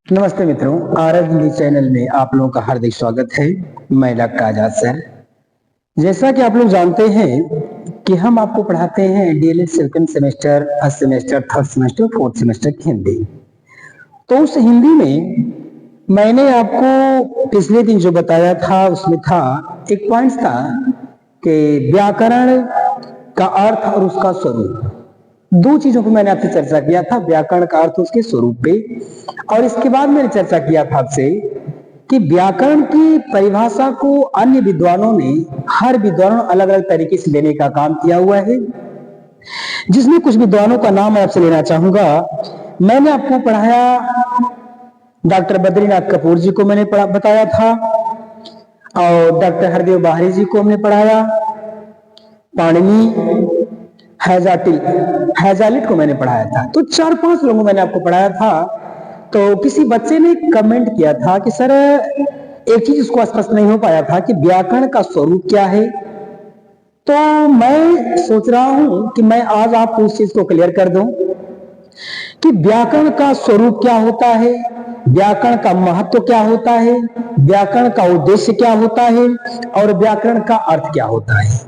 नमस्ते मित्रों, आरव हिंदी चैनल में आप लोगों का हार्दिक स्वागत है। मैं डॉक्टर आजाद सर। जैसा कि आप लोग जानते हैं कि हम आपको पढ़ाते हैं DElEd second semester, first semester, third semester, fourth semester की हिंदी। तो उस हिंदी में मैंने आपको पिछले दिन जो बताया था उसमें था एक पॉइंट था कि व्याकरण का अर्थ और उसका स्वरूप। दो चीजों पर मैंने आपसे चर्चा किया था, व्याकरण का अर्थ उसके स्वरूप पे, और इसके बाद मैंने चर्चा किया था आपसे कि व्याकरण की परिभाषा को अन्य विद्वानों ने, हर विद्वानों अलग अलग तरीके से लेने का काम किया हुआ है, जिसमें कुछ विद्वानों का नाम मैं आपसे लेना चाहूंगा। मैंने आपको पढ़ाया, डॉक्टर बद्रीनाथ कपूर जी को मैंने बताया था, और डॉक्टर हरदेव बाहरी जी को हमने पढ़ाया, पाणिनि, हैजालिट को मैंने पढ़ाया था। तो 4-5 लोगों मैंने आपको पढ़ाया था। तो किसी बच्चे ने कमेंट किया था कि सर एक चीज उसको स्पष्ट नहीं हो पाया था कि व्याकरण का स्वरूप क्या है। तो मैं सोच रहा हूं कि मैं आज आपको उस चीज को क्लियर कर दूं कि व्याकरण का स्वरूप क्या होता है, व्याकरण का महत्व क्या होता है, व्याकरण का उद्देश्य क्या होता है, और व्याकरण का अर्थ क्या होता है।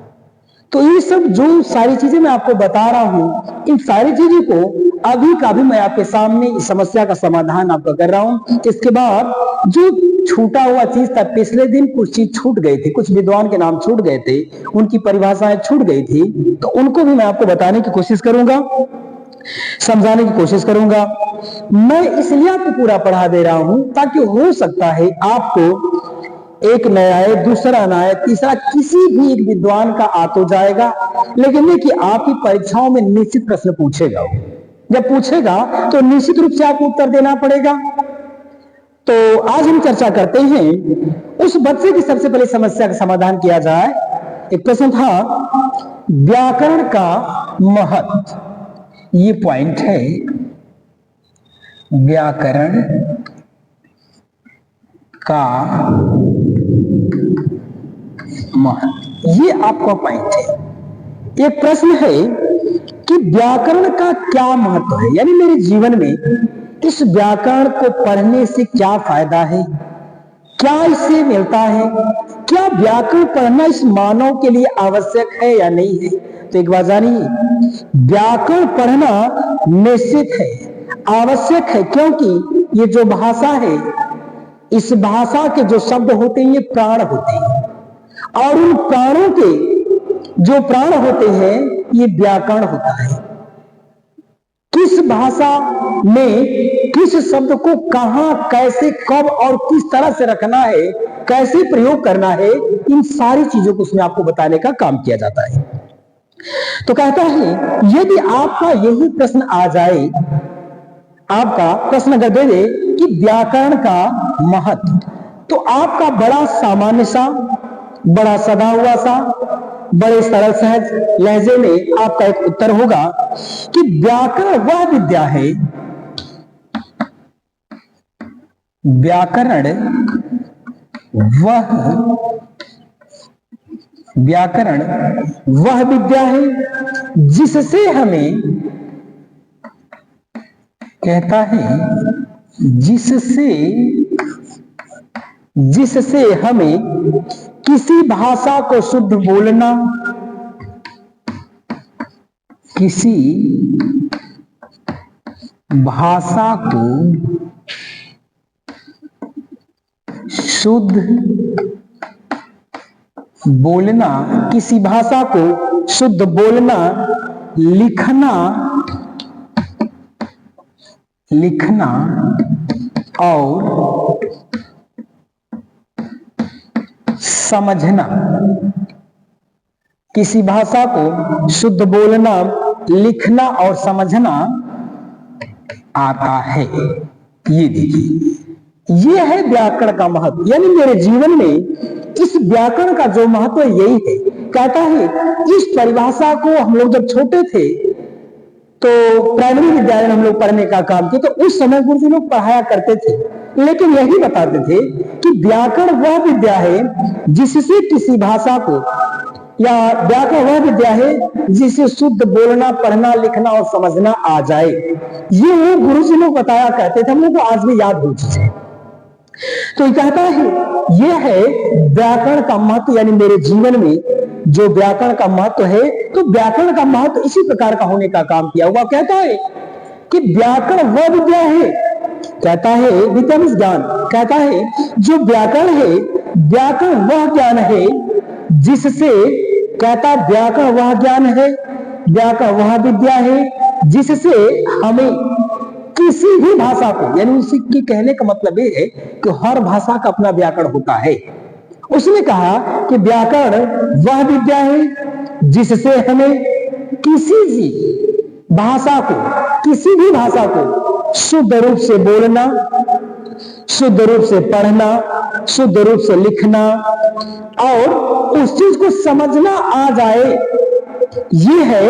तो ये सब जो सारी चीजें मैं आपको बता रहा हूं, इन सारी चीजों को अभी का भी मैं आपके सामने इस समस्या का समाधान आपका कर रहा हूं। इसके बाद जो छूटा हुआ चीज था, पिछले दिन कुछ चीज छूट गई थी, कुछ विद्वान के नाम छूट गए थे, उनकी परिभाषाएं छूट गई थी, तो उनको भी मैं आपको बताने की कोशिश करूंगा, समझाने की कोशिश करूंगा। मैं इसलिए आपको पूरा पढ़ा दे रहा हूं ताकि हो सकता है आपको एक नया है, दूसरा ना है, तीसरा किसी भी एक विद्वान का आ तो जाएगा, लेकिन देखिए आपकी परीक्षाओं में निश्चित प्रश्न पूछेगा। जब पूछेगा तो निश्चित रूप से आपको उत्तर देना पड़ेगा। तो आज हम चर्चा करते हैं उस बच्चे की सबसे पहले समस्या का समाधान किया जाए। एक प्रश्न था व्याकरण का महत्व, ये पॉइंट है, व्याकरण का महत्व, ये आपका पॉइंट है। एक प्रश्न है कि व्याकरण का क्या महत्व है, यानी मेरे जीवन में इस व्याकरण को पढ़ने से क्या फायदा है, क्या इससे मिलता है, क्या व्याकरण पढ़ना इस मानव के लिए आवश्यक है या नहीं है। तो एक बात जानिए, व्याकरण पढ़ना निश्चित है, आवश्यक है, क्योंकि ये जो भाषा है, इस भाषा के जो शब्द होते हैं ये प्राण होते हैं, और उन प्राणों के जो प्राण होते हैं ये व्याकरण होता है। किस भाषा में किस शब्द को कहां, कैसे, कब और किस तरह से रखना है, कैसे प्रयोग करना है, इन सारी चीजों को उसमें आपको बताने का काम किया जाता है। तो कहता है यदि आपका यही प्रश्न आ जाए, आपका प्रश्न अगर दे दे कि व्याकरण का महत्व, तो आपका बड़ा सामान्य सा, बड़ा सदा हुआ सा, बड़े सरल सहज लहजे में आपका एक उत्तर होगा कि व्याकरण वह विद्या है, व्याकरण वह विद्या है जिससे हमें, कहता है जिससे हमें किसी भाषा को शुद्ध बोलना, किसी भाषा को शुद्ध बोलना, किसी भाषा को शुद्ध बोलना, लिखना और समझना, किसी भाषा को शुद्ध बोलना, लिखना और समझना आता है। ये देखिए, ये है व्याकरण का महत्व, यानी मेरे जीवन में इस व्याकरण का जो महत्व है यही है। कहता है इस परिभाषा को हम लोग जब छोटे थे तो प्राइमरी विद्यालय में हम लोग पढ़ने का काम किया, तो उस समय गुरुजी लोग पढ़ाया करते थे, लेकिन यही बताते थे कि व्याकरण वह विद्या है जिससे किसी भाषा को या व्याकरण वह विद्या है जिसे शुद्ध बोलना, पढ़ना, लिखना और समझना आ जाए। ये वो गुरु जी लोग बताया करते थे, हम लोग को आज भी याद हो चीजें। तो ये कहता है ये है व्याकरण का महत्व, यानी मेरे जीवन में जो व्याकरण का महत्व है, तो व्याकरण का महत्व इसी प्रकार का होने का काम किया हुआ। कहता है कि व्याकरण वह विद्या है, कहता है विद्या मीन्स ज्ञान, कहता है जो व्याकरण है, व्याकरण वह ज्ञान है जिससे, कहता व्याकरण वह ज्ञान है, व्याकरण वह विद्या है जिससे हमें किसी भी भाषा को, यानी उसी के कहने का मतलब ये है कि हर भाषा का अपना व्याकरण होता है। उसने कहा कि व्याकरण वह विद्या है जिससे हमें किसी भी भाषा को, किसी भी भाषा को शुद्ध रूप से बोलना, शुद्ध रूप से पढ़ना, शुद्ध रूप से लिखना और उस चीज को समझना आ जाए। ये है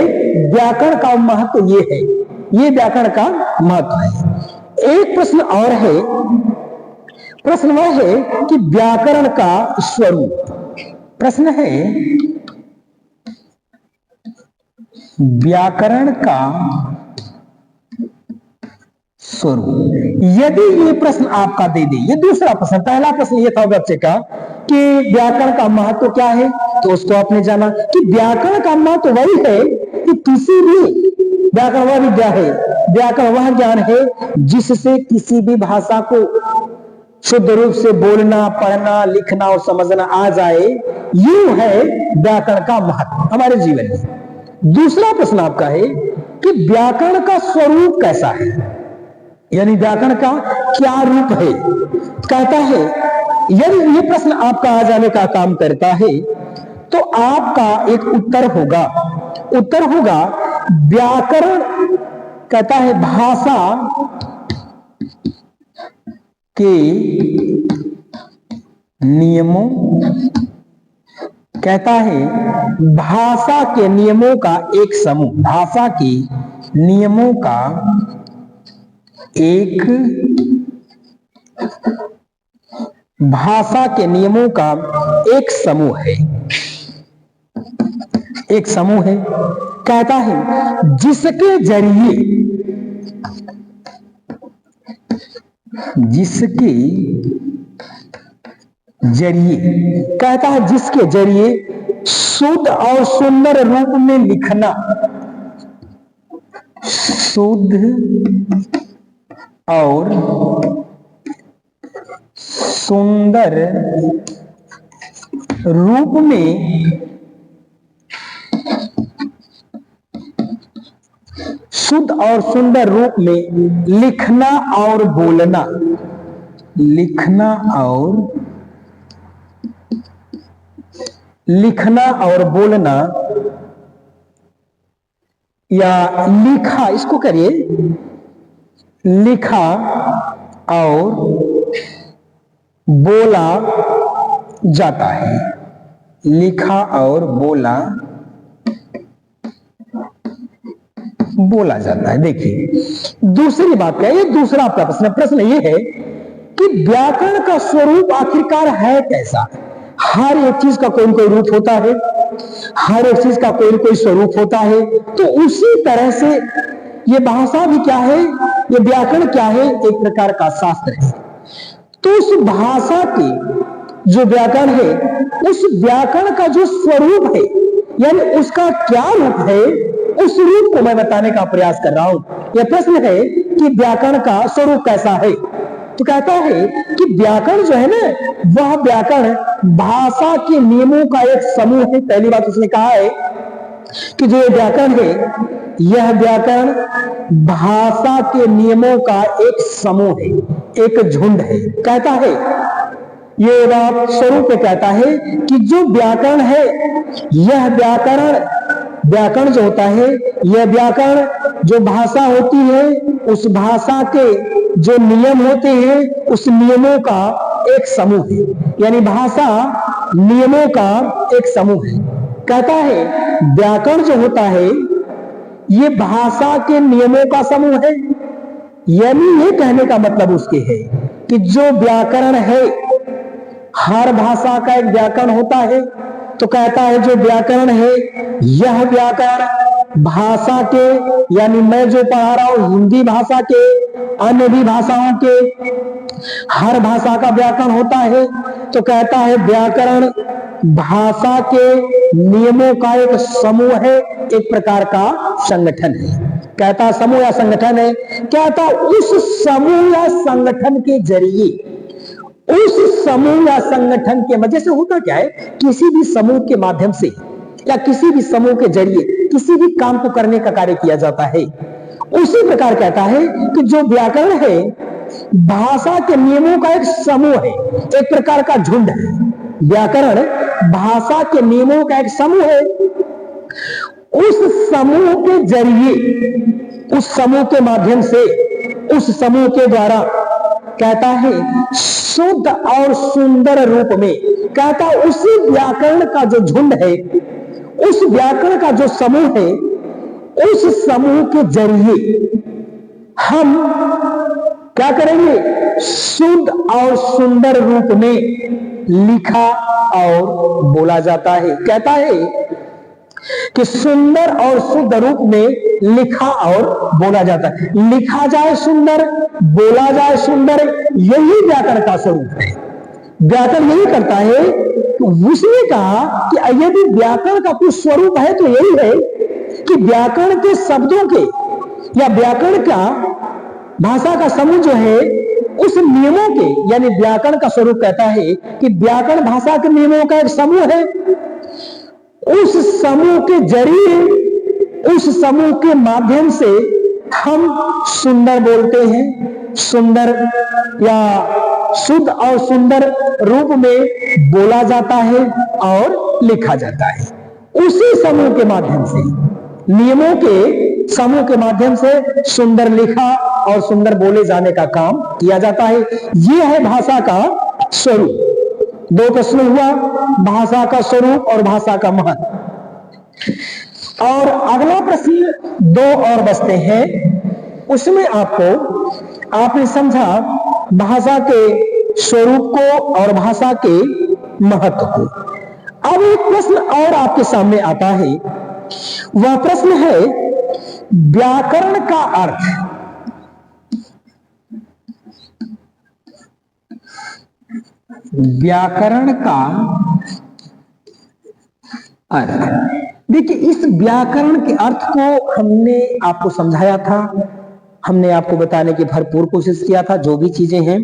व्याकरण का महत्व, ये है, ये व्याकरण का महत्व है। एक प्रश्न और है, प्रश्न वह है कि व्याकरण का स्वरूप। प्रश्न है व्याकरण का स्वरूप। यदि ये प्रश्न आपका दे दे, ये दूसरा प्रश्न, पहला प्रश्न ये था बच्चे का कि व्याकरण का महत्व क्या है, तो उसको आपने जाना कि व्याकरण का महत्व वही है कि किसी भी, व्याकरण वह विद्या है, व्याकरण वह ज्ञान है जिससे किसी भी भाषा को शुद्ध रूप से बोलना, पढ़ना, लिखना और समझना आ जाए। ये है व्याकरण का महत्व हमारे जीवन में। दूसरा प्रश्न आपका है कि व्याकरण का स्वरूप कैसा है, यानी व्याकरण का क्या रूप है। कहता है यदि ये प्रश्न आपका आ जाने का काम करता है तो आपका एक उत्तर होगा, उत्तर होगा व्याकरण, कहता है भाषा के नियमों, कहता है भाषा के नियमों का एक समूह, भाषा के नियमों का एक, भाषा के नियमों का एक समूह है, एक समूह है। कहता है जिसके जरिए, जिसके जरिए, कहता है जिसके जरिए शुद्ध और सुंदर रूप में लिखना, शुद्ध और सुंदर रूप में, शुद्ध और सुंदर रूप में लिखना और बोलना, लिखना और, लिखना और बोलना, या लिखा, इसको करिए लिखा और बोला जाता है, लिखा और बोला जाता है। देखिए दूसरी बात क्या है, दूसरा आपका प्रश्न, प्रश्न ये है कि व्याकरण का स्वरूप आखिरकार है कैसा। हर एक चीज का कोई न कोई रूप होता है, हर एक चीज का कोई न कोई स्वरूप होता है, तो उसी तरह से ये भाषा भी क्या है, ये व्याकरण क्या है, एक प्रकार का शास्त्र है। तो उस भाषा के जो व्याकरण है, उस व्याकरण का जो स्वरूप है, यानी उसका क्या रूप है, उस रूप को मैं बताने का प्रयास कर रहा हूं। यह प्रश्न है कि व्याकरण का स्वरूप कैसा है। तो कहता है कि व्याकरण जो है ना, वह व्याकरण भाषा के नियमों का एक समूह है। पहली बात उसने कहा है कि जो व्याकरण है, यह व्याकरण भाषा के नियमों का एक समूह है, एक झुंड है। कहता है ये बात स्वरूप कहता है कि जो व्याकरण है, यह व्याकरण, व्याकरण जो होता है, यह व्याकरण जो भाषा होती है, उस भाषा के जो नियम होते हैं, उस नियमों का एक समूह है, यानी भाषा नियमों का एक समूह है। कहता है व्याकरण जो होता है, ये भाषा के नियमों का समूह है। यानी ये कहने का मतलब उसके है कि जो व्याकरण है, हर भाषा का एक व्याकरण होता है, तो कहता है जो व्याकरण है, यह व्याकरण भाषा के, यानी मैं जो पढ़ा रहा हूं हिंदी भाषा के, अन्य भी भाषाओं के, हर भाषा का व्याकरण होता है। तो कहता है व्याकरण भाषा के नियमों का एक समूह है, एक प्रकार का संगठन है। कहता समूह या संगठन है। कहता उस समूह या संगठन के जरिए, उस समूह या संगठन के वजह से होता क्या है, किसी भी समूह के माध्यम से या किसी भी समूह के जरिए किसी भी काम को करने का कार्य किया जाता है। उसी प्रकार कहता है कि जो व्याकरण है भाषा के नियमों का एक समूह है, एक प्रकार का झुंड है। व्याकरण भाषा के नियमों का एक समूह है। उस समूह के जरिए, उस समूह के माध्यम से, उस समूह के द्वारा कहता है शुद्ध और सुंदर रूप में, कहता उसी व्याकरण का जो झुंड है, उस व्याकरण का जो समूह है, उस समूह के जरिए हम क्या करेंगे, शुद्ध और सुंदर रूप में लिखा और बोला जाता है। कहता है कि सुंदर और शुद्ध रूप में लिखा और बोला जाता है। लिखा जाए सुंदर, बोला जाए सुंदर, यही व्याकरण का स्वरूप है। व्याकरण यही करता है। तो उसने कहा कि यदि व्याकरण का कुछ स्वरूप है तो यही है कि व्याकरण के शब्दों के या व्याकरण का भाषा का समूह जो है उस नियमों के, यानी व्याकरण का स्वरूप कहता है कि व्याकरण भाषा के नियमों का एक समूह है। उस समूह के जरिए, उस समूह के माध्यम से हम सुंदर बोलते हैं, सुंदर या शुद्ध और सुंदर रूप में बोला जाता है और लिखा जाता है। उसी समूह के माध्यम से, नियमों के समूह के माध्यम से सुंदर लिखा और सुंदर बोले जाने का काम किया जाता है। यह है भाषा का स्वरूप। दो प्रश्न हुआ, भाषा का स्वरूप और भाषा का महत्व। और अगला प्रश्न दो और बचते हैं। उसमें आपने समझा भाषा के स्वरूप को और भाषा के महत्व को। अब एक प्रश्न और आपके सामने आता है। वह प्रश्न है व्याकरण का अर्थ। व्याकरण का अर्थ। देखिए, इस व्याकरण के अर्थ को हमने आपको समझाया था, हमने आपको बताने की भरपूर कोशिश किया था, जो भी चीजें हैं।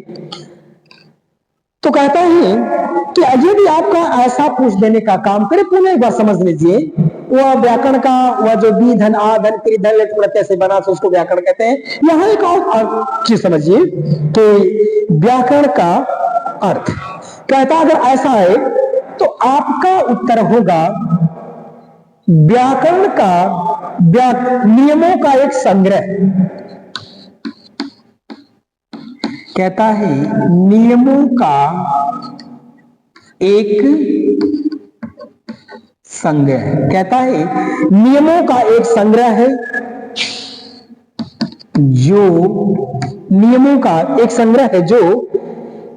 तो कहता है कि यदि आपका ऐसा पूछ देने का काम करे, पुनः एक बार समझ लीजिए, वह व्याकरण का वह जो बी धन आ धन क्री धन लेट प्रत्यय से बना, तो उसको व्याकरण कहते हैं। यहां एक और चीज समझिए कि व्याकरण का अर्थ कहता अगर ऐसा है तो आपका उत्तर होगा व्याकरण का नियमों का एक संग्रह। कहता है नियमों का एक संग्रह। कहता है नियमों का एक संग्रह है, जो नियमों का एक संग्रह है जो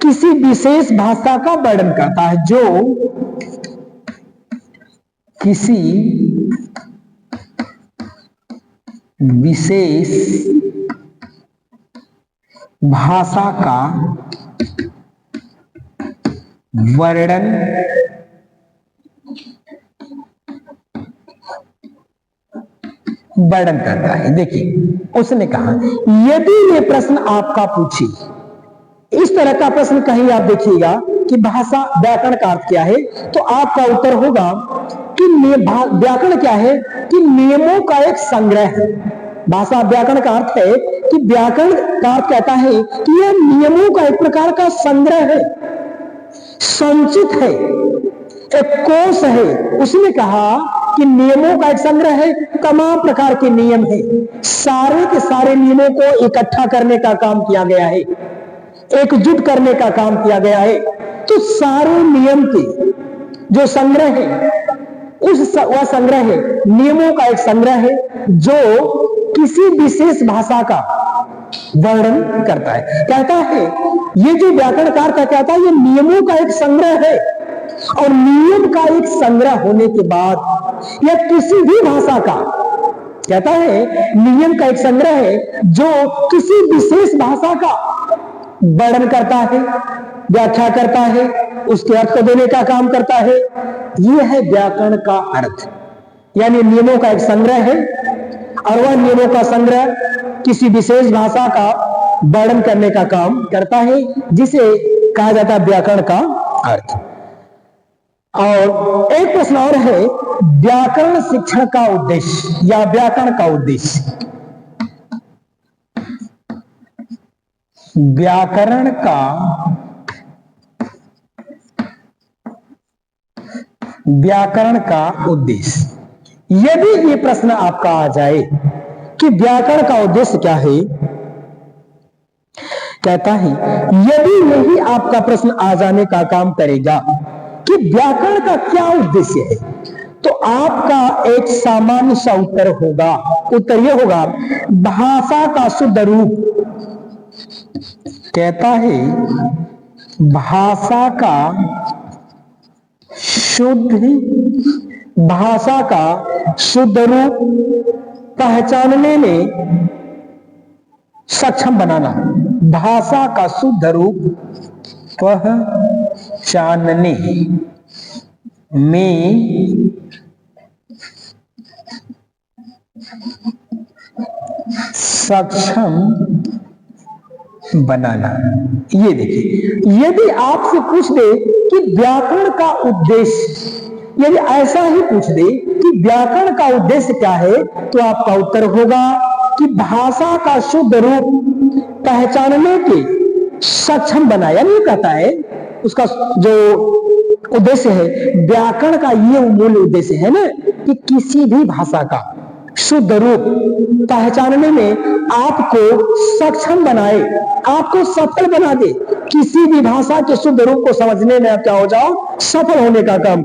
किसी विशेष भाषा का वर्णन करता है, जो किसी विशेष भाषा का वर्णन करता है। देखिए, उसने कहा यदि ये प्रश्न आपका पूछे, इस तरह का प्रश्न कहीं आप देखिएगा कि भाषा व्याकरण का अर्थ क्या है, तो आपका उत्तर होगा कि व्याकरण क्या है कि नियमों का एक संग्रह है। भाषा व्याकरण का अर्थ है कि व्याकरण का अर्थ कहता है कि यह नियमों का एक प्रकार का संग्रह है, संचित है, एक कोश है। उसने कहा कि नियमों का एक संग्रह है, तमाम प्रकार के नियम है, सारे के सारे नियमों को इकट्ठा करने का काम किया गया है, एकजुट करने का काम किया गया है। तो सारे नियम के जो संग्रह है, वह संग्रह है, नियमों का एक संग्रह है जो किसी विशेष भाषा का वर्णन करता है। कहता है ये जो व्याकरण का अर्थ कहता है ये नियमों का एक संग्रह है, और नियम का एक संग्रह होने के बाद या किसी भी भाषा का, कहता है नियम का एक संग्रह है जो किसी विशेष भाषा का वर्णन करता है, व्याख्या करता है, उसके अर्थ को देने का काम करता है। यह है व्याकरण का अर्थ, यानी नियमों का एक संग्रह है और वह नियमों का संग्रह किसी विशेष भाषा का वर्णन करने का काम करता है, जिसे कहा जाता है व्याकरण का अर्थ। और एक प्रश्न और है, व्याकरण शिक्षण का उद्देश्य या व्याकरण का उद्देश्य। व्याकरण का उद्देश्य। यदि ये प्रश्न आपका आ जाए कि व्याकरण का उद्देश्य क्या है, कहता है यदि यही आपका प्रश्न आ जाने का काम करेगा कि व्याकरण का क्या उद्देश्य है, तो आपका एक सामान्य सा उत्तर होगा। उत्तर यह होगा, भाषा का शुद्ध रूप। कहता है भाषा का शुद्ध रूप पहचानने में सक्षम बनाना। भाषा का शुद्ध रूप पहचानने में सक्षम बनाना। ये देखिए, यदि आपसे पूछ दे कि व्याकरण का उद्देश्य, यदि ऐसा ही पूछ दे कि व्याकरण का उद्देश्य क्या है, तो आपका उत्तर होगा कि भाषा का शुद्ध रूप पहचानने के सक्षम बनाया। यानी कहता है उसका जो उद्देश्य है, व्याकरण का ये मूल उद्देश्य है ना कि किसी भी भाषा का शुद्ध रूप पहचानने में आपको सक्षम बनाए, आपको सफल बना दे। किसी भी भाषा के शुद्ध रूप को समझने में आप क्या हो जाओ, सफल होने का काम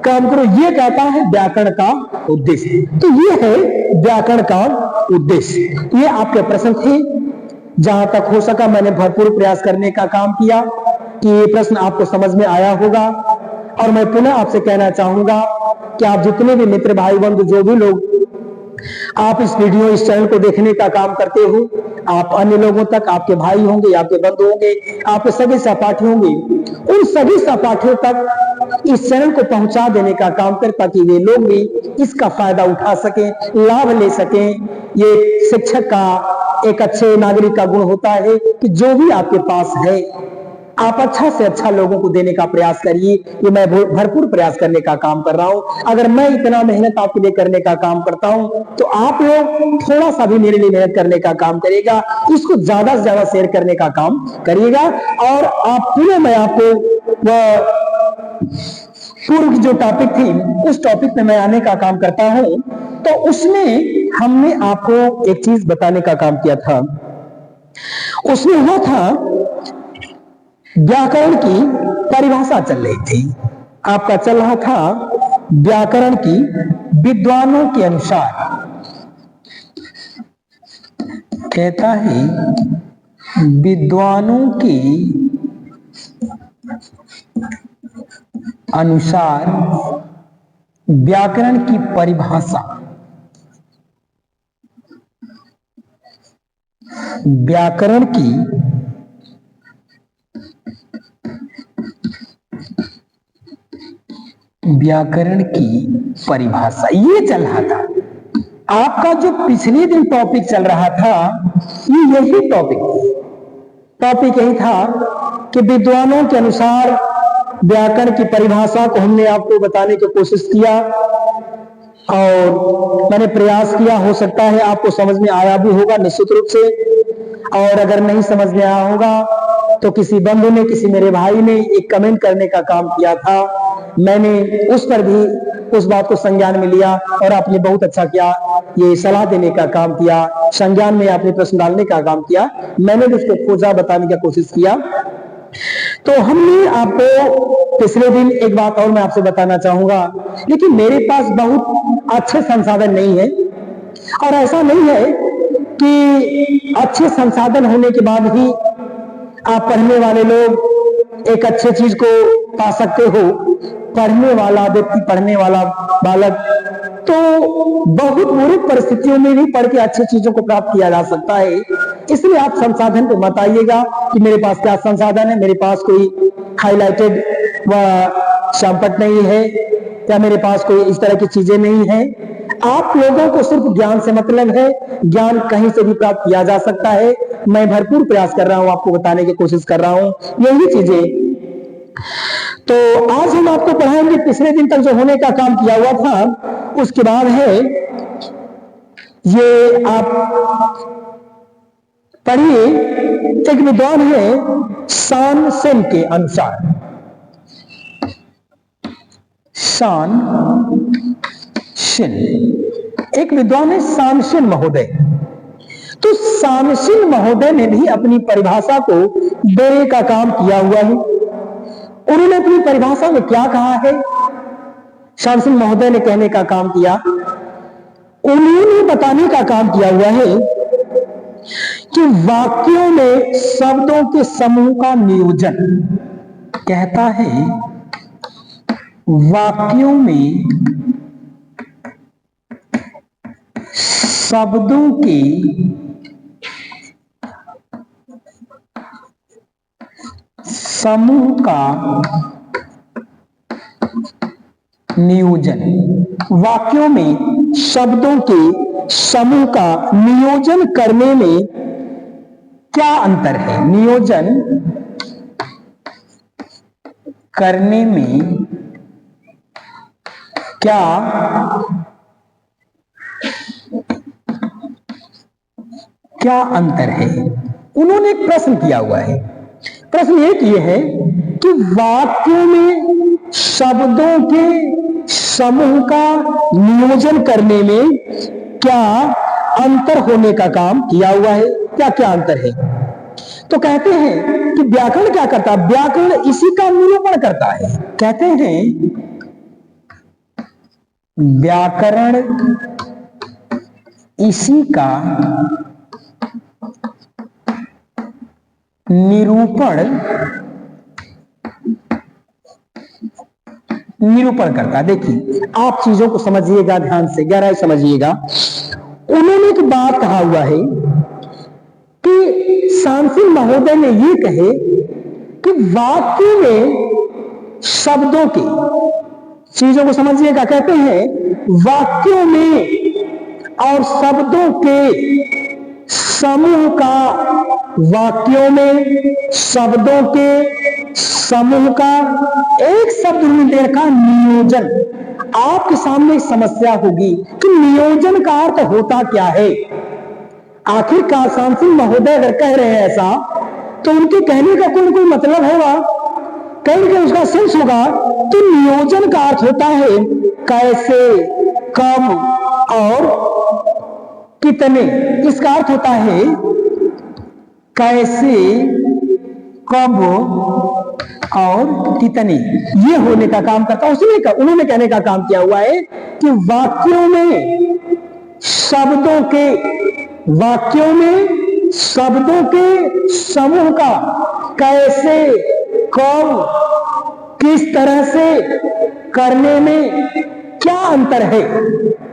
करो। ये कहता है व्याकरण का उद्देश्य। तो ये है व्याकरण का उद्देश्य। ये आपके प्रश्न थे। जहां तक हो सका मैंने भरपूर प्रयास करने का काम किया कि ये प्रश्न आपको समझ में आया होगा। और मैं पुनः आपसे कहना चाहूंगा कि आप जितने भी मित्र भाई बंधु, जो भी लोग आप इस वीडियो, इस चैनल को देखने का काम करते हो, आप अन्य लोगों तक, आपके भाई होंगे, आपके बंधु होंगे, आपके सभी सहपाठी होंगे, उन सभी सहपाठियों तक इस चैनल को पहुंचा देने का काम कर, ताकि वे लोग भी इसका फायदा उठा सकें, लाभ ले सकें। ये शिक्षक का एक अच्छे नागरिक का गुण होता है कि जो भी आपके पास है आप अच्छा से अच्छा लोगों को देने का प्रयास करिए। ये मैं भरपूर प्रयास करने का काम कर रहा हूं। अगर मैं इतना मेहनत आपके लिए करने का काम करता हूं, तो आप लोग थोड़ा सा भी मेरे लिए मेहनत करने का काम करिएगा, इसको ज्यादा से ज्यादा शेयर करने का काम करिएगा। और आप पुनः, मैं आपको पूर्व की जो टॉपिक थी, उस टॉपिक में मैं आने का काम करता हूं। तो उसमें हमने आपको एक चीज बताने का काम किया था। उसमें हुआ था, व्याकरण की परिभाषा चल रही थी। आपका चल रहा था व्याकरण की विद्वानों के अनुसार। कहता है विद्वानों के अनुसार व्याकरण की परिभाषा। व्याकरण की परिभाषा ये चल रहा था। आपका जो पिछले दिन टॉपिक चल रहा था, ये यही टॉपिक यही था कि विद्वानों के अनुसार व्याकरण की परिभाषा को हमने आपको बताने की कोशिश किया और मैंने प्रयास किया। हो सकता है आपको समझ में आया भी होगा निश्चित रूप से, और अगर नहीं समझ में आया होगा तो किसी बंधु ने, किसी मेरे भाई ने एक कमेंट करने का काम किया था। मैंने उस पर भी उस बात को संज्ञान में लिया और आपने बहुत अच्छा किया, ये सलाह देने का काम किया, संज्ञान में आपने प्रश्न डालने का काम किया। मैंने भी उसको खोजा, बताने की कोशिश किया। तो हमने आपको पिछले दिन एक बात और मैं आपसे बताना चाहूंगा, लेकिन मेरे पास बहुत अच्छे संसाधन नहीं है। और ऐसा नहीं है कि अच्छे संसाधन होने के बाद ही आप पढ़ने वाले लोग एक अच्छे चीज को पा सकते हो, पढ़ने वाला व्यक्ति, पढ़ने वाला बालक तो बहुत बुरी परिस्थितियों में भी पढ़ के अच्छी चीजों को प्राप्त किया जा सकता है। इसलिए आप संसाधन को मत आइएगा कि मेरे पास क्या संसाधन है, मेरे पास कोई हाईलाइटेड व शामपट नहीं है या मेरे पास कोई इस तरह की चीजें नहीं है। आप लोगों को सिर्फ ज्ञान से मतलब है, ज्ञान कहीं से भी प्राप्त किया जा सकता है। मैं भरपूर प्रयास कर रहा हूं, आपको बताने की कोशिश कर रहा हूं यही चीजें। तो आज हम आपको पढ़ाएंगे, पिछले दिन तक जो होने का काम किया हुआ था उसके बाद है ये आप पढ़िए। एक विद्वान है सान सेन के अनुसार, सान शिन एक विद्वान है सानशिन महोदय। तो सानशिन महोदय ने भी अपनी परिभाषा को देने का काम किया हुआ है। उन्होंने अपनी परिभाषा में क्या कहा है, सानशिन महोदय ने कहने का काम किया, उन्होंने बताने का काम किया हुआ है कि वाक्यों में शब्दों के समूह का नियोजन, कहता है वाक्यों में शब्दों के समूह का नियोजन, वाक्यों में शब्दों के समूह का नियोजन करने में क्या अंतर है, नियोजन करने में क्या अंतर है। उन्होंने एक प्रश्न किया हुआ है। प्रश्न ये किए है कि वाक्यों में शब्दों के समूह का नियोजन करने में क्या अंतर होने का काम किया हुआ है, क्या क्या अंतर है। तो कहते हैं कि व्याकरण क्या करता है, व्याकरण इसी का निरूपण करता है। कहते हैं व्याकरण इसी का निरूपण करता है। देखिए आप चीजों को समझिएगा, ध्यान से गहराई समझिएगा। उन्होंने एक बात कहा हुआ है कि सानशिन महोदय ने ये कहे कि वाक्य में शब्दों के, चीजों को समझिएगा, कहते हैं वाक्यों में और शब्दों के समूह का, वाक्यों में शब्दों के समूह का, एक शब्द में का नियोजन। आपके सामने एक समस्या होगी कि नियोजन का अर्थ होता क्या है। आखिरकार सानशिन महोदय अगर कह रहे हैं ऐसा तो उनके कहने का कोई ना कोई मतलब होगा, कहीं का उसका सेंस होगा। तो नियोजन का अर्थ होता है कैसे, कब और कितने। इसका अर्थ होता है कैसे, कब और कितने, ये होने का काम करता है। उन्होंने कहने का काम किया हुआ है कि वाक्यों में शब्दों के समूह का कैसे, कब, किस तरह से करने में क्या अंतर है।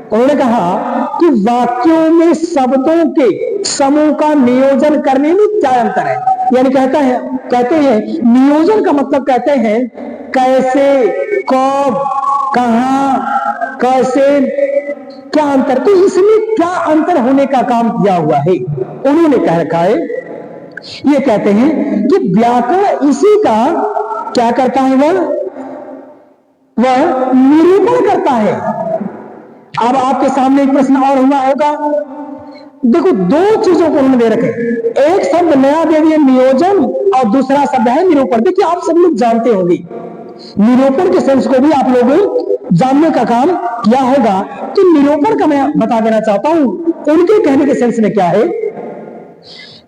उन्होंने कहा कि वाक्यों में शब्दों के समूह का नियोजन करने में क्या अंतर है। यानी कहते हैं नियोजन का मतलब कहते हैं कैसे, कब, कहां, कैसे, क्या अंतर। तो इसमें क्या अंतर होने का काम किया हुआ है उन्होंने कह रखा है। ये कहते हैं कि व्याकरण इसी का क्या करता है, वह निरूपण करता है। अब आपके सामने एक प्रश्न और हुआ होगा। देखो दो चीजों को उन्होंने दे रखे, एक शब्द नया दे दिए नियोजन और दूसरा शब्द है निरूपण। देखिए आप सब लोग जानते होंगे, निरूपण के सेंस को भी आप लोग जानने का काम किया होगा। तो निरूपण का मैं बता देना चाहता हूं, उनके कहने के सेंस में क्या है।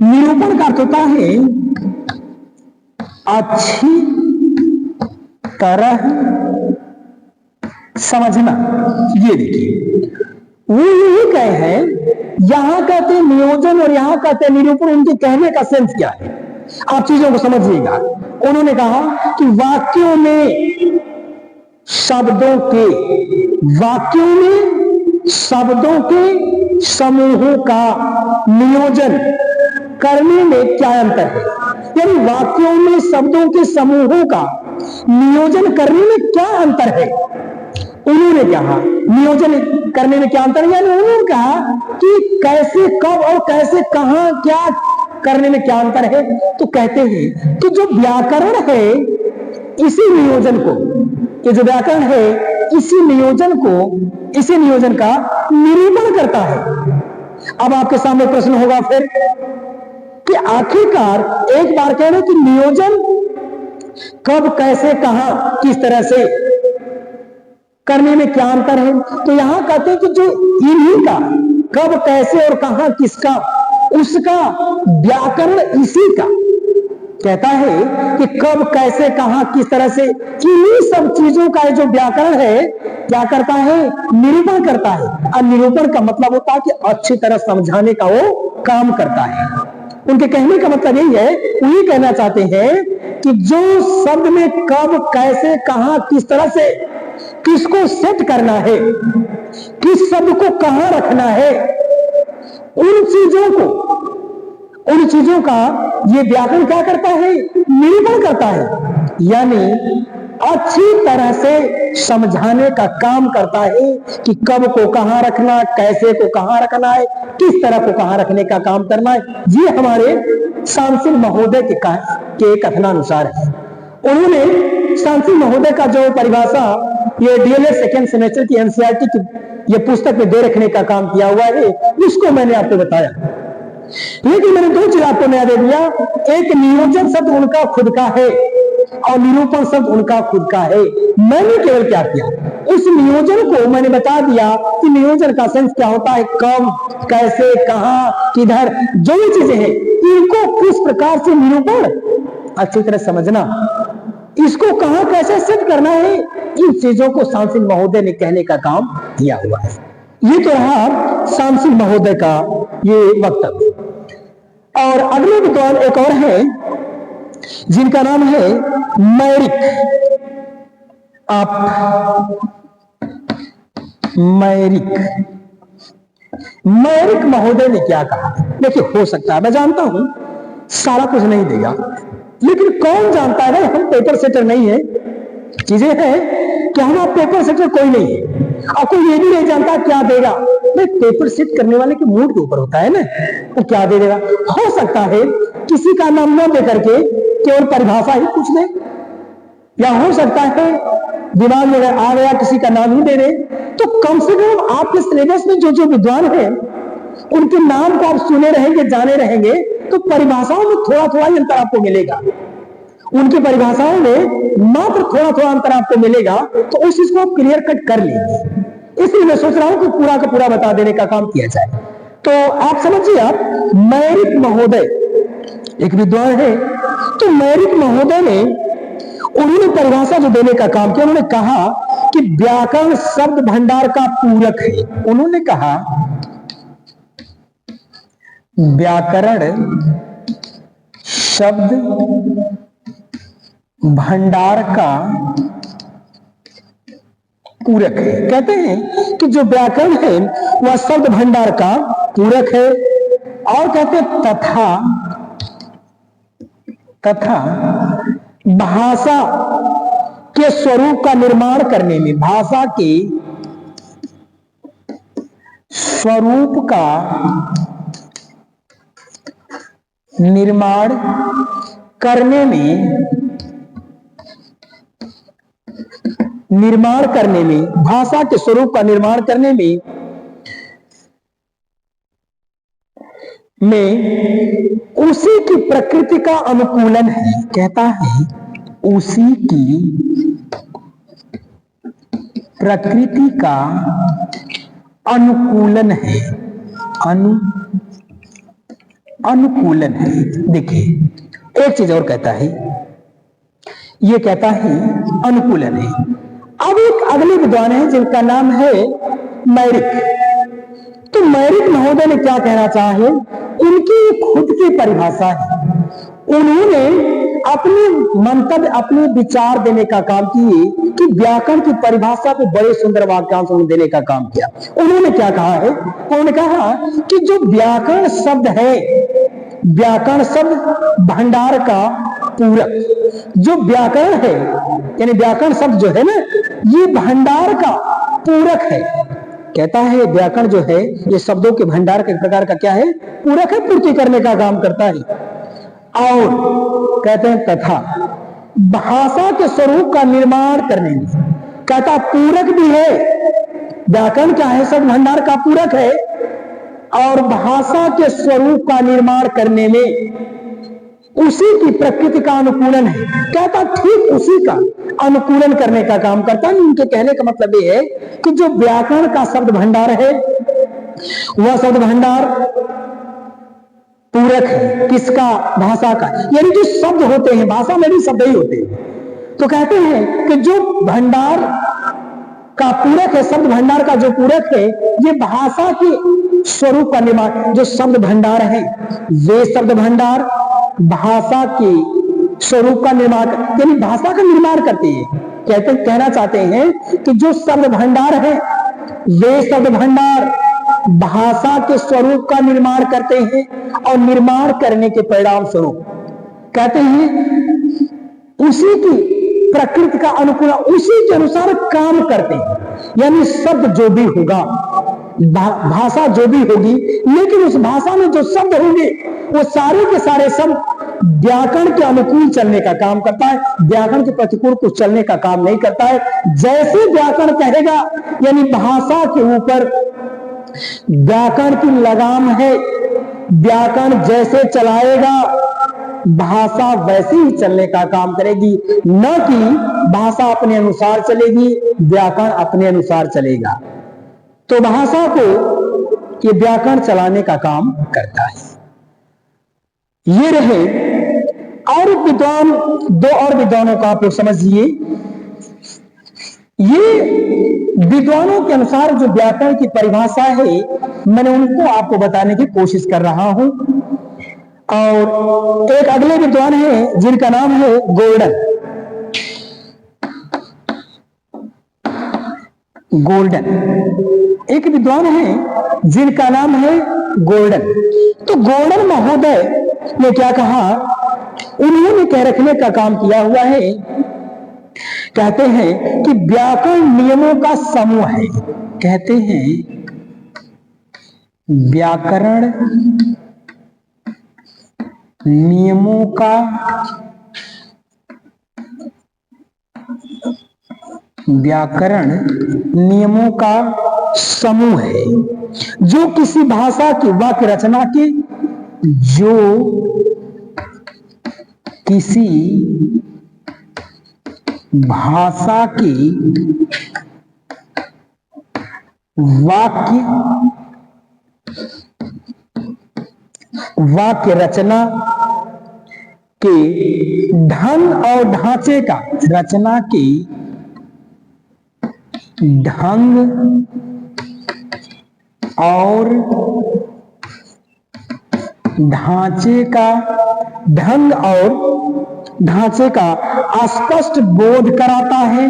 निरूपण का अर्थ होता है अच्छी तरह समझना। ये देखिए वो यही कहे हैं, यहां कहते हैं नियोजन और यहां कहते हैं निरूपण। उनके कहने का सेंस क्या है, आप चीजों को समझिएगा। उन्होंने कहा कि वाक्यों में शब्दों के समूहों का नियोजन करने में क्या अंतर है। यानी वाक्यों में शब्दों के समूहों का नियोजन करने में क्या अंतर है। उन्होंने कहा नियोजन करने में क्या अंतर है, यानी उन्होंने कहा कि कैसे, कब और कैसे, कहां, क्या करने में क्या अंतर है। तो कहते हैं कि जो व्याकरण है इसी नियोजन को, ये जो व्याकरण है इसी नियोजन का निरूपण करता है। अब आपके सामने प्रश्न होगा फिर कि आखिरकार एक बार कह रहे कि नियोजन कब, कैसे, कहां, किस तरह से करने में क्या अंतर है। तो यहां कहते हैं कि जो इन्हीं का कब, कैसे और कहां, किसका, उसका व्याकरण इसी का कहता है कि कब, कैसे, कहां, किस तरह से, इन्हीं सब चीजों का जो व्याकरण है क्या करता है, निरूपण करता है। और निरूपण का मतलब होता है कि अच्छी तरह समझाने का वो काम करता है। उनके कहने का मतलब यही है, वही कहना चाहते हैं कि जो शब्द में कब, कैसे, कहां, किस तरह से, किसको सेट करना है, किस शब्द को कहां रखना है, उन चीजों का ये व्याकरण क्या करता है, निरूपण करता है। यानी अच्छी तरह से समझाने का काम करता है कि कब को कहां रखना, कैसे को कहां रखना है, किस तरह को कहां रखने का काम करना है। ये हमारे सांसिल महोदय के कथनानुसार है। उन्होंने सांसिल महोदय का जो परिभाषा ये डीएलएड सेकेंड सेमेस्टर की एनसीईआरटी की ये पुस्तक में दे रखने का काम किया हुआ है, उसको मैंने आपको बताया। लेकिन मैंने दो चीज आपको नया दे दिया, एक नियोजन शब्द उनका खुद का है और निरूपण शब्द उनका खुद का है। मैंने केवल क्या किया, उस नियोजन को मैंने बता दिया कि नियोजन का सेंस क्या होता है, कब, कैसे, कहां, किधर, जो भी चीजें हैं इनको किस प्रकार से निरूपण अच्छी तरह समझना, इसको कहां कैसे सिद्ध करना है, इन चीजों को सांसिल महोदय ने कहने का काम किया हुआ है। ये तो रहा सांसिल महोदय का ये वक्तव्य। और अगले विद्वान एक और है जिनका नाम है मैरिक। मैरिक महोदय ने क्या कहा। देखिए, हो सकता है, मैं जानता हूं सारा कुछ नहीं देगा, लेकिन कौन जानता है, हम पेपर सेटर नहीं है। चीजें हैं कि हम पेपर सेटर कोई नहीं है, और कोई ये भी नहीं जानता क्या देगा। नहीं, पेपर सेट करने वाले के मूड के ऊपर होता है ना, वो क्या दे देगा। हो सकता है किसी का नाम न दे करके केवल परिभाषा ही पूछ ले, या हो सकता है दिमाग में आ गया किसी का नाम ही दे रहे। तो कम से कम आपके सिलेबस में जो जो विद्वान है उनके नाम को आप सुने रहेंगे, जाने रहेंगे, तो परिभाषाओं में थोड़ा थोड़ा ही अंतर आपको मिलेगा। उनकी परिभाषाओं में मात्र थोड़ा थोड़ा अंतर आपको मिलेगा, तो उस चीज को आप क्लियर कट कर लेंगे। इसलिए मैं सोच रहा हूं कि पूरा का पूरा बता देने का काम किया जाए। तो आप समझिए, आप मैरिक महोदय एक विद्वान है। तो मैरिक महोदय ने उन्होंने परिभाषा जो देने का काम किया, उन्होंने कहा कि व्याकरण शब्द भंडार का पूरक है। उन्होंने कहा व्याकरण शब्द भंडार का पूरक है। कहते हैं कि जो व्याकरण है वह शब्द भंडार का पूरक है। और कहते तथा भाषा के स्वरूप का निर्माण करने में, भाषा के स्वरूप का निर्माण करने में भाषा के स्वरूप का निर्माण करने में उसी की प्रकृति का अनुकूलन है। कहता है उसी की प्रकृति का अनुकूलन है, अनुकूलन है। देखिए, एक चीज और कहता है, ये कहता है अनुकूलन है। अब एक अगले विद्वान है जिनका नाम है मैरिक। तो मैरिक महोदय ने क्या कहना चाहे, उनकी खुद की परिभाषा है। उन्होंने अपने मंतव्य, अपने विचार देने का काम किए कि व्याकरण की परिभाषा को बड़े सुंदर वाक्यांश में देने का काम किया। उन्होंने क्या कहा है? उन्होंने कहा कि जो व्याकरण शब्द है, व्याकरण शब्द भंडार का पूरक, जो व्याकरण है यानी व्याकरण शब्द जो है ना, ये भंडार का पूरक है। कहता है व्याकरण जो है ये शब्दों के भंडार के प्रकार का क्या है? पूरक है, पूर्ति करने का काम करता है। और कहते हैं तथा भाषा के स्वरूप का निर्माण करने में, कहता पूरक भी है, व्याकरण क्या है? शब्द भंडार का पूरक है, और भाषा के स्वरूप का निर्माण करने में उसी की प्रकृति का अनुकूलन है। कहता ठीक उसी का अनुकूलन करने का काम करता है। उनके कहने का मतलब ये है कि जो व्याकरण का शब्द भंडार है, वह शब्द भंडार पूरक है किसका? भाषा का। यानी जो शब्द होते हैं, भाषा में भी शब्द ही होते हैं, तो कहते हैं कि जो भंडार का पूरक है, शब्द भंडार का जो पूरक है, ये भाषा के स्वरूप का निर्माण, जो शब्द भंडार है वे शब्द भंडार भाषा के स्वरूप का निर्माण, यानी भाषा का निर्माण करते हैं। कहना चाहते हैं कि जो शब्द भंडार है वे शब्द भंडार भाषा के स्वरूप का निर्माण करते हैं, और निर्माण करने के परिणाम स्वरूप कहते हैं उसी की प्रकृति का अनुकूल, उसी के अनुसार काम करते हैं। यानी शब्द जो भी होगा, भाषा जो भी होगी, लेकिन उस भाषा में जो शब्द होंगे वो सारे के सारे शब्द व्याकरण के अनुकूल चलने का काम करता है, व्याकरण के प्रतिकूल कुछ चलने का काम नहीं करता है। जैसे व्याकरण कहेगा, यानी भाषा के ऊपर व्याकरण की लगाम है, व्याकरण जैसे चलाएगा भाषा वैसे ही चलने का काम करेगी, न कि भाषा अपने अनुसार चलेगी, व्याकरण अपने अनुसार चलेगा। तो भाषा को ये व्याकरण चलाने का काम करता है। ये रहे और विद्वान, दो और विद्वानों का आप लोग समझिए। ये विद्वानों के अनुसार जो व्याकरण की परिभाषा है, मैंने उनको आपको बताने की कोशिश कर रहा हूं। और एक अगले विद्वान है जिनका नाम है गोल्डन। एक विद्वान है जिनका नाम है गोल्डन। तो गोल्डन महोदय ने क्या कहा? उन्होंने कह रखने का काम किया हुआ है। कहते हैं कि व्याकरण नियमों का समूह है। कहते हैं व्याकरण नियमों का समूह है, जो किसी भाषा की वाक्य रचना के वाक्य रचना के ढंग और ढांचे का, रचना के ढंग और ढांचे का स्पष्ट बोध कराता है,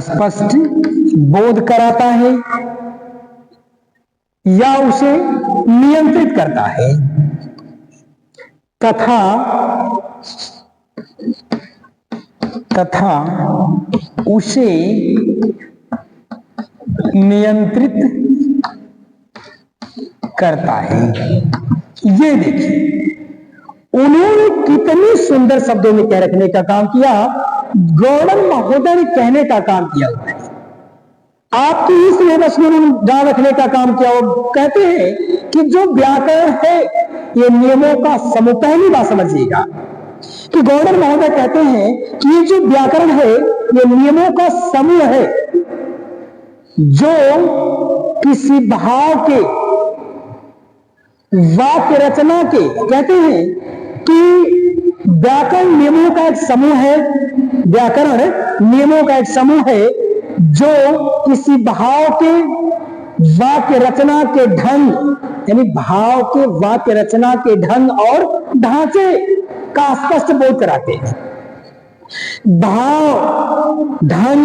स्पष्ट बोध कराता है या उसे नियंत्रित करता है, तथा उसे नियंत्रित करता है। ये देखिए उन्होंने कितने सुंदर शब्दों में कह रखने का काम किया। गौड़न महोदय ने कहने का काम किया हुआ है, आपकी इस सिलेबस में डाल रखने का काम किया। वो कहते हैं कि जो व्याकरण है ये नियमों का समूह। पहली बात समझिएगा कि गौड़न महोदय कहते हैं कि ये जो व्याकरण है ये नियमों का समूह है, जो किसी भाव के वाक्य रचना के, कहते हैं कि व्याकरण नियमों का एक समूह है, व्याकरण नियमों का एक समूह है जो किसी भाव के वाक्य रचना के ढंग, यानी भाव के वाक्य रचना के ढंग और ढांचे का स्पष्ट बोध कराते हैं। भाव ढंग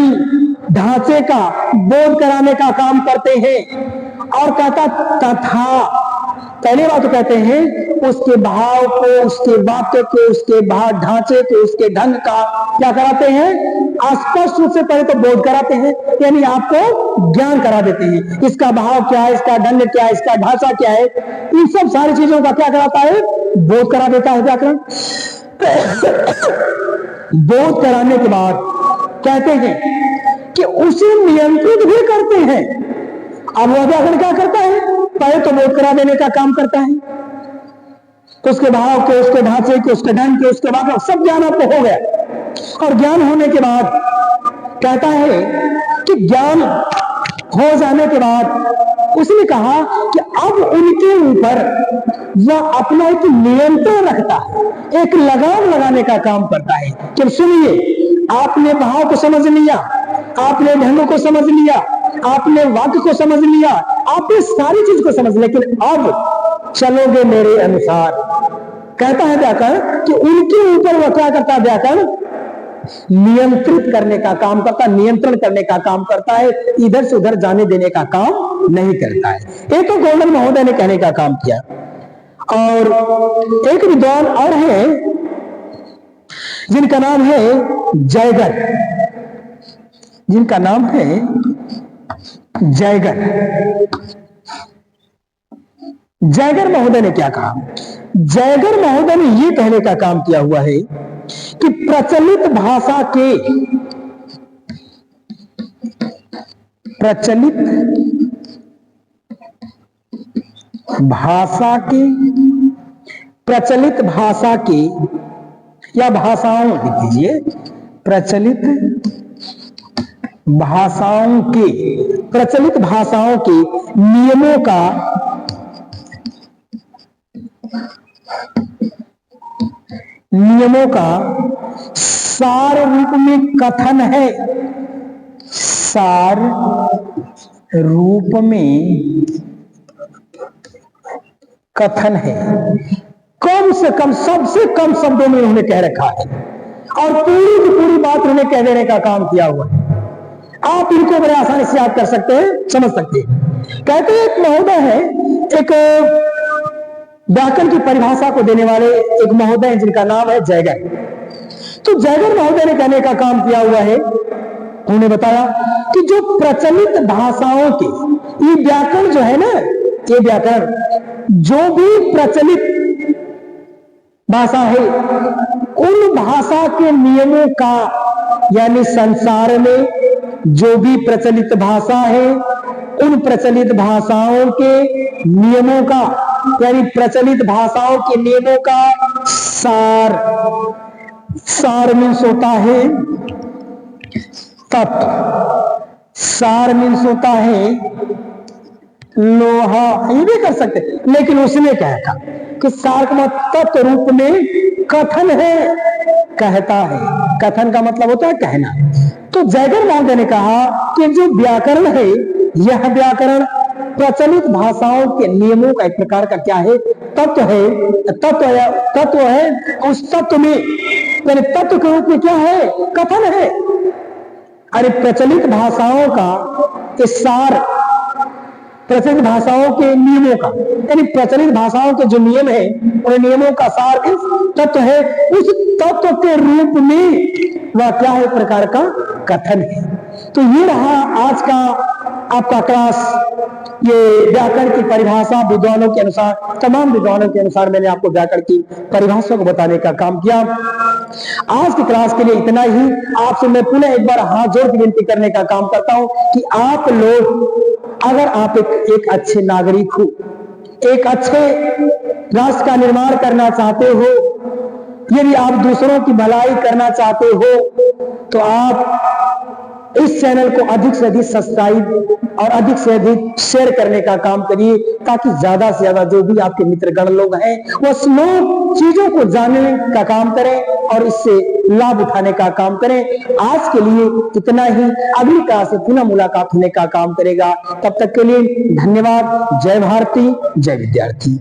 ढांचे का बोध कराने का काम करते हैं। और कहता तथा, पहली बात तो कहते हैं उसके भाव को, उसके वाक्य को, उसके भाव ढांचे को, उसके ढंग का क्या कराते हैं, स्पष्ट रूप से पहले तो बोध कराते हैं, यानी आपको ज्ञान करा देते हैं। इसका भाव क्या है, इसका ढंग क्या है, इसका ढांचा क्या है, इन सब सारी चीजों का क्या कराता है, बोध करा देता है व्याकरण। बोध कराने के बाद कहते हैं कि उसे नियंत्रित भी करते हैं। अब वह व्याकरण क्या करता है, पहले तो बोध करा देने का काम करता है, उसके भाव के, उसके ढांचे के, उसके ढंग के, उसके बाद सब ज्ञान आपको हो गया। और ज्ञान होने के बाद कहता है कि ज्ञान हो जाने के बाद उसने कहा कि अब उनके ऊपर वह अपना एक नियंत्रण रखता है, एक लगाम लगाने का काम करता है कि सुनिए, आपने भाव को समझ लिया, आपने ढंग को समझ लिया, आपने वाक्य को समझ लिया, आपने सारी चीज को समझ, लेकिन अब चलोगे मेरे अनुसार। कहता है व्याकरण कि उनके ऊपर वह क्या करता है, व्याकरण नियंत्रित करने का काम करता, नियंत्रण करने का काम करता है, इधर से उधर जाने देने का काम नहीं करता है। एक तो गोल्डन महोदय ने कहने का काम किया। और एक विद्वान और है जिनका नाम है जयगर, जिनका नाम है जयगर। जयगर महोदय ने क्या कहा, जयगर महोदय ने यह कहने का काम किया हुआ है कि प्रचलित भाषा के या भाषाओं, लिख दीजिए, प्रचलित भाषाओं के नियमों का सार रूप में कथन है, सार रूप में कथन है, कम से कम, सबसे कम शब्दों में उन्होंने कह रखा है और पूरी की पूरी बात उन्होंने कह देने का काम किया हुआ है। आप इनको बड़े आसानी से याद कर सकते हैं, समझ सकते हैं। कहते हैं एक महोदय है, एक व्याकरण की परिभाषा को देने वाले एक महोदय हैं जिनका नाम है जयगर। तो जयगर महोदय ने कहने का काम किया हुआ है, उन्होंने बताया कि जो प्रचलित भाषाओं के, ये व्याकरण जो है ना, ये व्याकरण जो भी प्रचलित भाषा है, उन भाषा के नियमों का, यानी संसार में जो भी प्रचलित भाषा है, उन प्रचलित भाषाओं के नियमों का, यानी प्रचलित भाषाओं के नियमों का सार, सार मीन्स होता है तत्व, सार मीन्स होता है लोहा, ये भी कर सकते, लेकिन उसने कहा था कि सार का तत्व रूप में कथन है, कहता है। कथन का मतलब होता है कहना। तो जयगर महोदय ने कहा कि जो व्याकरण है, यह व्याकरण प्रचलित भाषाओं के नियमों का एक प्रकार का क्या है, तत्व है, तत्व है। उस तत्व में, यानी तत्व के रूप में क्या है, कथन है। अरे प्रचलित भाषाओं का सार, प्रचलित भाषाओं के नियमों का, यानी प्रचलित भाषाओं के जो नियम है, उन नियमों का सार तत्व है। उस तत्व के रूप में वह क्या है, प्रकार का कथन है। तो ये रहा आज का आपका क्लास। ये व्याकरण की परिभाषा विद्वानों के अनुसार, तमाम विद्वानों के अनुसार मैंने आपको व्याकरण की परिभाषा को बताने का काम किया। आज की क्लास के लिए इतना ही। आपसे मैं पुनः एक बार हाथ जोड़ के विनती करने का काम करता हूं कि आप लोग, अगर आप एक अच्छे नागरिक हो, एक अच्छे राष्ट्र का निर्माण करना चाहते हो, यदि आप दूसरों की भलाई करना चाहते हो, तो आप इस चैनल को अधिक से अधिक सब्सक्राइब और अधिक से अधिक शेयर करने का काम करिए, ताकि ज्यादा से ज्यादा जो भी आपके मित्रगण लोग हैं वो स्लो चीजों को जानने का काम करें और इससे लाभ उठाने का काम करें। आज के लिए इतना ही, अगली क्लास से पुनः मुलाकात होने का काम करेगा। तब तक के लिए धन्यवाद। जय भारती, जय विद्यार्थी।